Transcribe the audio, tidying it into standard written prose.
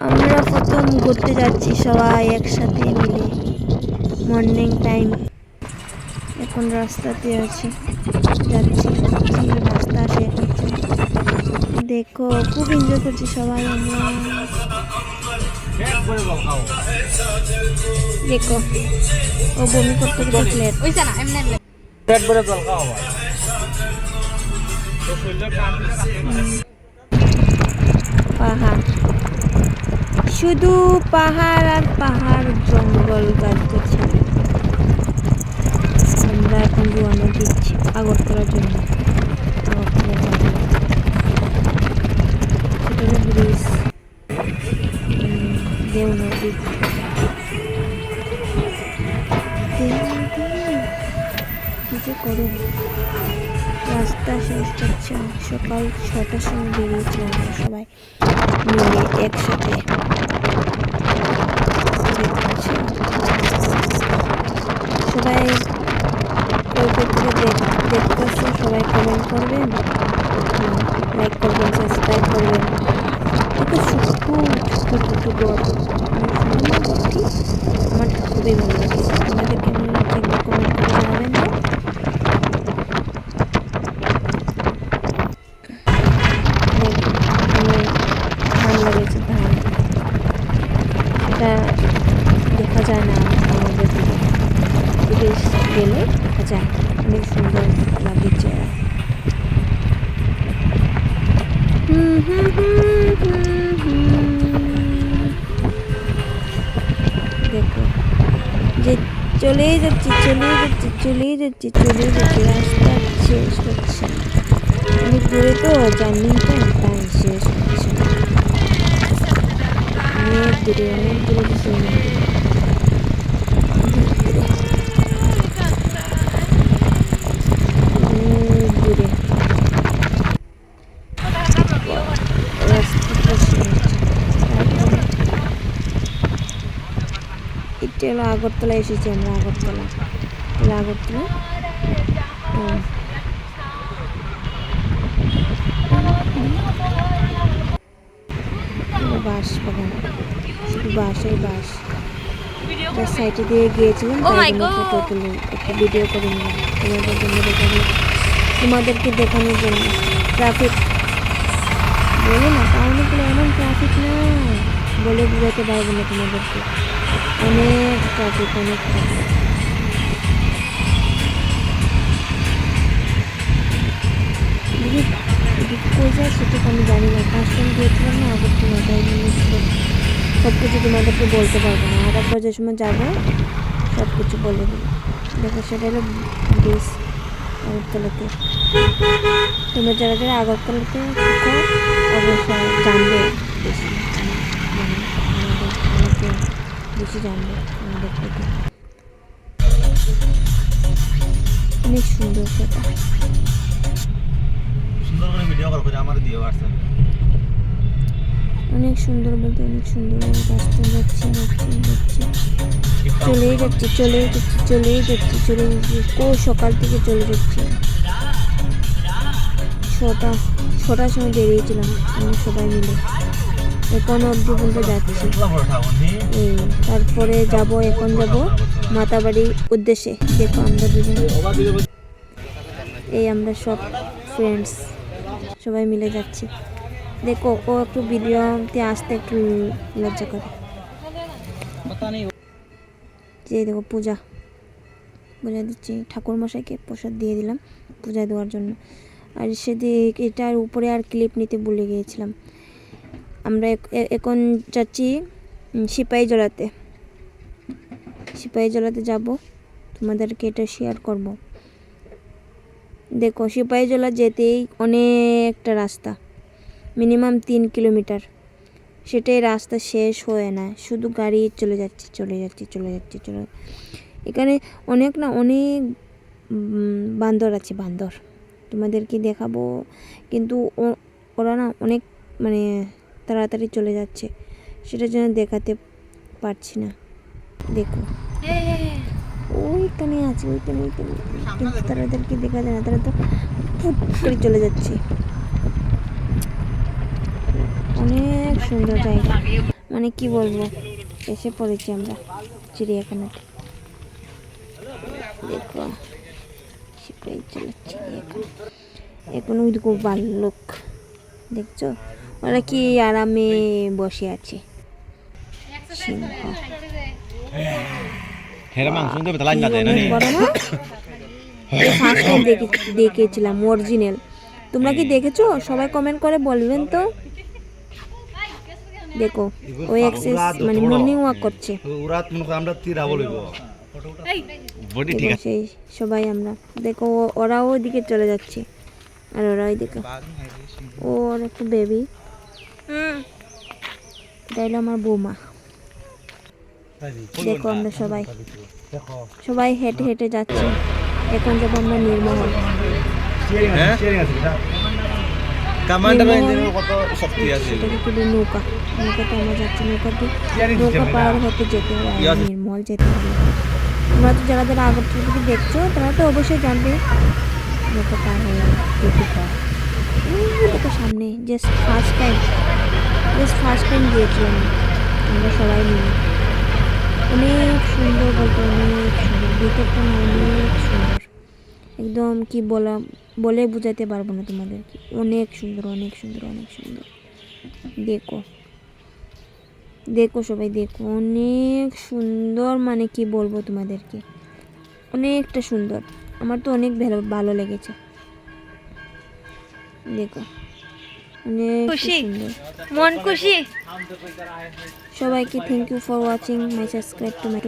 আমরা প্রথম ঘুরতে যাচ্ছি সবাই একসাথে মিলে, মর্নিং টাইম। এখন রাস্তাতে আছি, যাচ্ছি, রাস্তা শেষ হচ্ছে। দেখো খুব এনজয় করছি সবাই আমরা। দেখো ও বমি করতে দেখলে পাহাড়, শুধু পাহাড় আর পাহাড়, জঙ্গল, গাছ। আমরা এখন রওনা দিচ্ছি আগরতলার জন্য। আগরতলা যাবো, সেটা হলো ব্রিজ, দেও নদী। কি যে করো, রাস্তা শেষ হচ্ছে। সকাল 6টার সময় বেরিয়েছিলাম আমরা সবাই মিলে একসাথে। সবাই দেখতেছে, সবাই কমেন্ট করবেন, লাইক করবেন, সাবস্ক্রাইব করবেন। এত আমার খুবই ভালো লাগে। আমাদের কেমন লাগছে একটু কমেন্ট করে জানাবেন তো। ধান লেগেছে, ধান, এটা দেখা যায় না আমাদের বিদেশ গেলে দেখা যায়, অনেক সুন্দর লাগছে। দেখো যে চলেই যাচ্ছি, রাস্তা শেষ হচ্ছে। অনেক দূরে তো, জার্নিটা তাই শেষ হচ্ছে। অনেক দূরে এটা হলো আগরতলা। এসেছি আমরা আগরতলা। বাস বাগান, শুধু বাসের বাস। তার সাইডে দিয়ে গিয়েছিলাম, তাই জন্য ফটো তুলে একটা ভিডিও করে নিলাম তোমাদেরকে দেখানোর জন্য। ট্রাফিক বলো না, তাহলে এমন ট্রাফিক না বলে বোঝাতে পারবো না তোমাদেরকে। অনেক ট্রাফিক। কই যায় সেটা আমি জানি না। ফার্স্ট টাইম গিয়েছিলাম না আগরতলা, তাই জন্য সব কিছু তোমাদেরকে বলতে পারবো না। আর একবার যে সময় যাবো সব কিছু বলে দেবো। দেখো সেটা হলো ব্রিজ আগরতলাতে। তোমরা যারা আগরতলাতে অবশ্যই জানবে, বেশি জানবে আমাদের থেকে। অনেক সুন্দর সেটা। অনেক সুন্দর বলতে অনেক সুন্দর। রাস্তা যাচ্ছি, চলেই যাচ্ছি। সকাল থেকে চলে যাচ্ছি। 6টার সময় বেরিয়েছিলাম আমরা সবাই মিলে, এখন অবধি পর্যন্ত যাচ্ছি। তারপরে এখন যাব মাতাবাড়ির উদ্দেশ্যে। দেখো আমরা দুজন, আমরা সব ফ্রেন্ডস সবাই মিলে যাচ্ছি। দেখো ও একটু ভিডিওতে আসতে একটু লজ্জা করে। যে দেখো পূজা দিচ্ছি, ঠাকুর মশাইকে প্রসাদ দিয়ে দিলাম পূজা দেওয়ার জন্য। আর সেদিক এটার উপরে আর ক্লিপ নিতে ভুলে গিয়েছিলাম। আমরা এখন যাচ্ছি সিপাহীজলাতে যাব, তোমাদেরকে এটা শেয়ার করব। দেখো সিপাহীজলা যেতেই অনেকটা রাস্তা, মিনিমাম 3 কিলোমিটার। সেটাই রাস্তা শেষ হয়ে না, শুধু গাড়ি চলে যাচ্ছে। এখানে অনেক বান্দর আছে, তোমাদেরকে দেখাবো, কিন্তু ওরা না অনেক তাড়াতাড়ি চলে যাচ্ছে, সেটার জন্য দেখাতে পারছি না। দেখো ওইখানে আছে, কিন্তু তাদেরকে দেখা যায় না, তারা তো ফুট করে চলে যাচ্ছে। অনেক সুন্দর জায়গা। মানে কি বলবো, এসে পড়েছি আমরা চিড়িয়াখানাতে। দেখো সেটাই চলো চিড়িয়াখানা। এখন ওই দেখো ভাল্লুক, দেখছো ওরা কি আরামে বসে আছে। সিংহ অনেক বড় না? ফার্স্ট টাইম দেখেছিলাম অরিজিনাল। তোমরা কি দেখেছো? সবাই কমেন্ট করে বলবেন তো। দেখো ওই এক্সেস মানে মর্নিং ওয়াক করছে। সেই সবাই আমরা দেখো ওরাও ওইদিকে চলে যাচ্ছে আর ওরা ওইদিকে। ওর একটু বেবি, এটা হলো আমার বৌমা। দেখো আমরা সবাই হেঁটে হেঁটে যাচ্ছি। এখন যাবো আমরা নীরমহল। নৌকা নৌকাতে আমরা যাচ্ছি। নৌকা পার হতে যেতে হবে, নির্মল যেতে হবে। তোমরা তো যারা যারা আগরতলা থেকে দেখছো তারা তো অবশ্যই জানবে নৌকা পার হয়ে যেতে হয়। দেখো সামনে জাস্ট ফার্স্ট টাইম গিয়েছিলাম আমরা সবাই মিলে। অনেক সুন্দর, বলতে অনেক সুন্দর। ভিতরটা না অনেক সুন্দর, একদম কি বলে বোঝাতে পারবো না তোমাদেরকে। অনেক সুন্দর, অনেক সুন্দর, অনেক সুন্দর। দেখো সবাই দেখো, অনেক সুন্দর। মানে কি বলবো তোমাদেরকে, অনেকটা সুন্দর। আমার তো অনেক ভালো লেগেছে। দেখো অনেক সুন্দর, মন খুশি। সবাইকে thank you for watching my subscribe to my